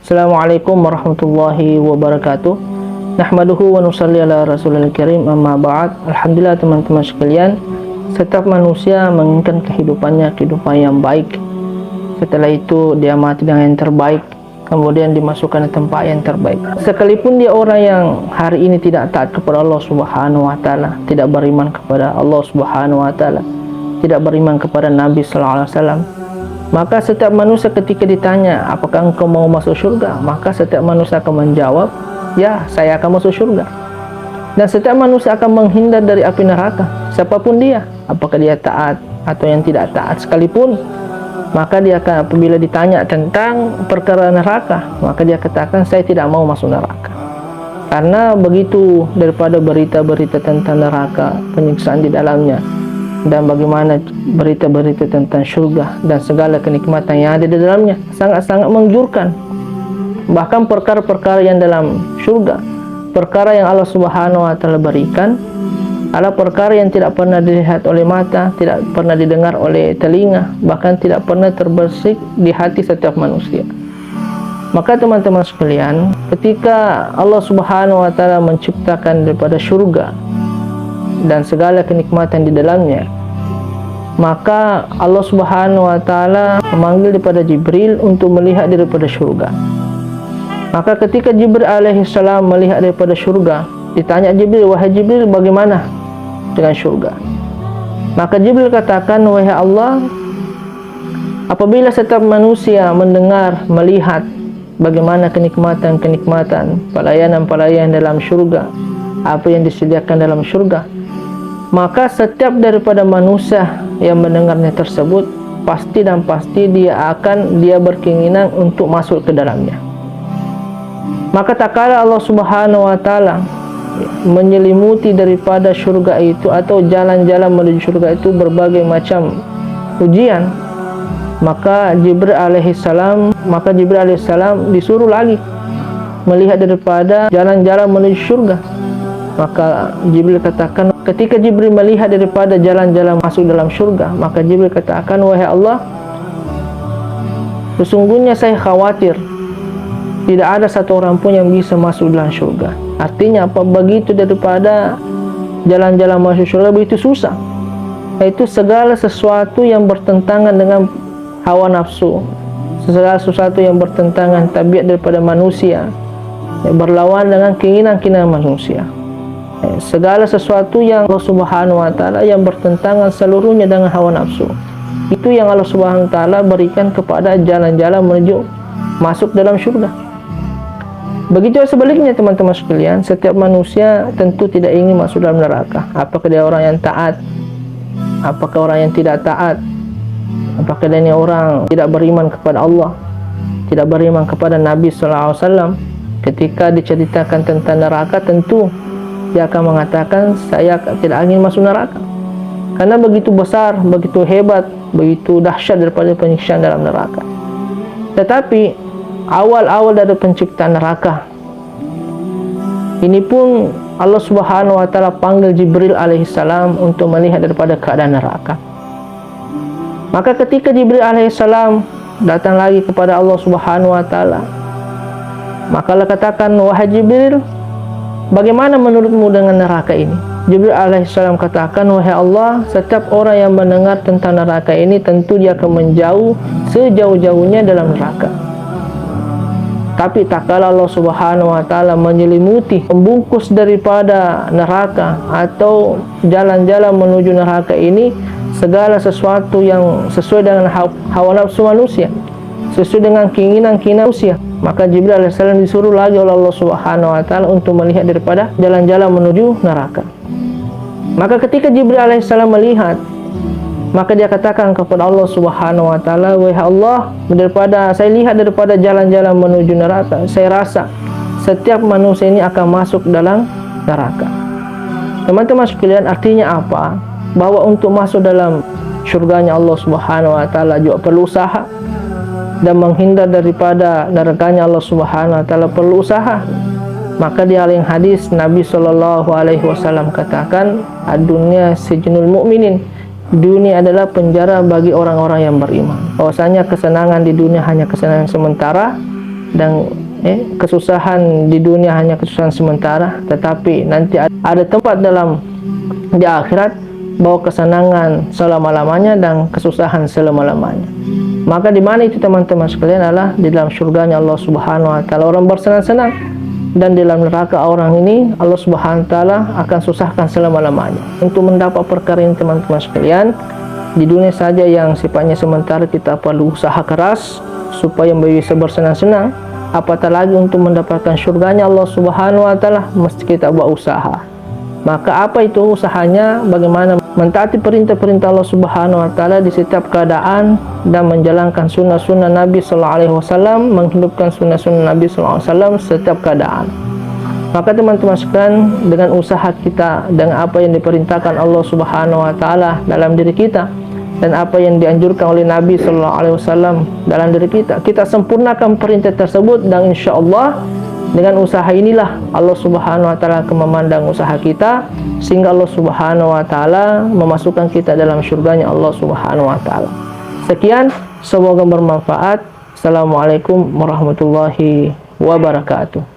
Assalamualaikum warahmatullahi wabarakatuh. Nahmaduhu wa nusalli ala rasulil karim, amma ba'd. Alhamdulillah teman-teman sekalian, setiap manusia menginginkan kehidupan yang baik. Setelah itu dia mati dengan yang terbaik, kemudian dimasukkan ke tempat yang terbaik. Sekalipun dia orang yang hari ini tidak taat kepada Allah Subhanahu wa taala, tidak beriman kepada Allah Subhanahu wa taala, tidak beriman kepada Nabi sallallahu alaihi wasallam, maka setiap manusia ketika ditanya, apakah engkau mau masuk surga? Maka setiap manusia akan menjawab, ya, saya akan masuk surga. Dan setiap manusia akan menghindar dari api neraka, siapapun dia, apakah dia taat atau yang tidak taat sekalipun. Maka dia akan, apabila ditanya tentang perkara neraka, maka dia katakan, saya tidak mau masuk neraka. Karena begitu daripada berita-berita tentang neraka, penyiksaan di dalamnya, dan bagaimana berita-berita tentang surga dan segala kenikmatan yang ada di dalamnya, sangat-sangat menggiurkan. Bahkan perkara-perkara yang dalam surga, perkara yang Allah Subhanahu wa taala berikan, adalah perkara yang tidak pernah dilihat oleh mata, tidak pernah didengar oleh telinga, bahkan tidak pernah terbersih di hati setiap manusia. Maka teman-teman sekalian, ketika Allah Subhanahu wa taala menciptakan daripada surga dan segala kenikmatan di dalamnya, maka Allah Subhanahu wa taala memanggil daripada Jibril untuk melihat daripada surga. Maka ketika Jibril alaihi salam melihat daripada surga, ditanya Jibril, wahai Jibril, bagaimana dengan surga? Maka Jibril katakan, wahai Allah, apabila setiap manusia mendengar, melihat bagaimana kenikmatan-kenikmatan, pelayanan-pelayanan dalam surga, apa yang disediakan dalam surga, maka setiap daripada manusia yang mendengarnya tersebut, pasti dan pasti dia berkeinginan untuk masuk ke dalamnya. Maka tak kala Allah Subhanahu wa taala menyelimuti daripada surga itu atau jalan-jalan menuju surga itu berbagai macam ujian, maka Jibril alaihissalam disuruh lagi melihat daripada jalan-jalan menuju surga. Maka Jibril katakan, ketika Jibril melihat daripada jalan-jalan masuk dalam surga, maka Jibril katakan, wahai Allah, sesungguhnya saya khawatir tidak ada satu orang pun yang bisa masuk dalam surga. Artinya apa? Begitu daripada jalan-jalan masuk surga begitu susah, yaitu segala sesuatu yang bertentangan dengan hawa nafsu, segala sesuatu yang bertentangan tabiat daripada manusia, berlawan dengan keinginan-keinginan manusia, segala sesuatu yang Allah Subhanahu wa taala yang bertentangan seluruhnya dengan hawa nafsu, itu yang Allah Subhanahu wa taala berikan kepada jalan-jalan menuju masuk dalam surga. Begitu sebaliknya teman-teman sekalian, setiap manusia tentu tidak ingin masuk dalam neraka. Apakah dia orang yang taat, apakah orang yang tidak taat, apakah dia orang tidak beriman kepada Allah, tidak beriman kepada Nabi sallallahu alaihi wasallam. Ketika diceritakan tentang neraka, tentu dia akan mengatakan, saya tidak ingin masuk neraka, karena begitu besar, begitu hebat, begitu dahsyat daripada penyiksaan dalam neraka. Tetapi awal-awal dari penciptaan neraka ini pun Allah Subhanahu wa taala panggil Jibril alaihissalam untuk melihat daripada keadaan neraka. Maka ketika Jibril alaihissalam datang lagi kepada Allah Subhanahu wa taala, maka Allah katakan, wahai Jibril, bagaimana menurutmu dengan neraka ini? Jibril alaihissalam katakan, wahai Allah, setiap orang yang mendengar tentang neraka ini tentu dia akan menjauh sejauh-jauhnya dalam neraka. Tapi tak kala Allah Subhanahu wa taala menyelimuti, membungkus daripada neraka atau jalan-jalan menuju neraka ini segala sesuatu yang sesuai dengan hawa nafsu manusia, sesuai dengan keinginan-keinginan manusia, maka Jibril alaihissalam disuruh lagi oleh Allah Subhanahu wa taala untuk melihat daripada jalan-jalan menuju neraka. Maka ketika Jibril alaihissalam melihat, maka dia katakan kepada Allah Subhanahu wa taala, wahai Allah, daripada saya lihat daripada jalan-jalan menuju neraka, saya rasa setiap manusia ini akan masuk dalam neraka. Teman-teman sekalian, artinya apa? Bahwa untuk masuk dalam surganya Allah Subhanahu wa taala juga perlu usaha, dan menghindar daripada nerakanya Allah Subhanahu wa taala perlu usaha. Maka di dalam hadis Nabi sallallahu alaihi wasallam katakan, ad-dunya sijnul mu'minin, dunia adalah penjara bagi orang-orang yang beriman. Bahwasanya kesenangan di dunia hanya kesenangan sementara, dan kesusahan di dunia hanya kesusahan sementara, tetapi nanti ada tempat di akhirat bahwa kesenangan selama-lamanya dan kesusahan selama-lamanya. Maka di mana itu teman-teman sekalian adalah di dalam surganya Allah Subhanahu wa taala orang bersenang-senang, dan di dalam neraka orang ini Allah Subhanahu wa taala akan susahkan selama-lamanya. Untuk mendapat perkara ini teman-teman sekalian, di dunia saja yang sifatnya sementara kita perlu usaha keras supaya bisa bersenang-senang, apatah lagi untuk mendapatkan surganya Allah Subhanahu wa taala mesti kita buat usaha. Maka apa itu usahanya? Bagaimana mentaati perintah-perintah Allah Subhanahu wa taala di setiap keadaan dan menjalankan sunnah-sunnah Nabi sallallahu alaihi wasallam, menghidupkan sunnah-sunnah Nabi sallallahu alaihi wasallam setiap keadaan. Maka teman-teman sekalian, dengan usaha kita, dengan apa yang diperintahkan Allah Subhanahu wa taala dalam diri kita dan apa yang dianjurkan oleh Nabi sallallahu alaihi wasallam dalam diri kita, kita sempurnakan perintah tersebut, dan insyaallah dengan usaha inilah Allah Subhanahu wa taala akan memandang usaha kita sehingga Allah Subhanahu wa taala memasukkan kita dalam surganya Allah Subhanahu wa taala. Sekian, semoga bermanfaat. Assalamualaikum warahmatullahi wabarakatuh.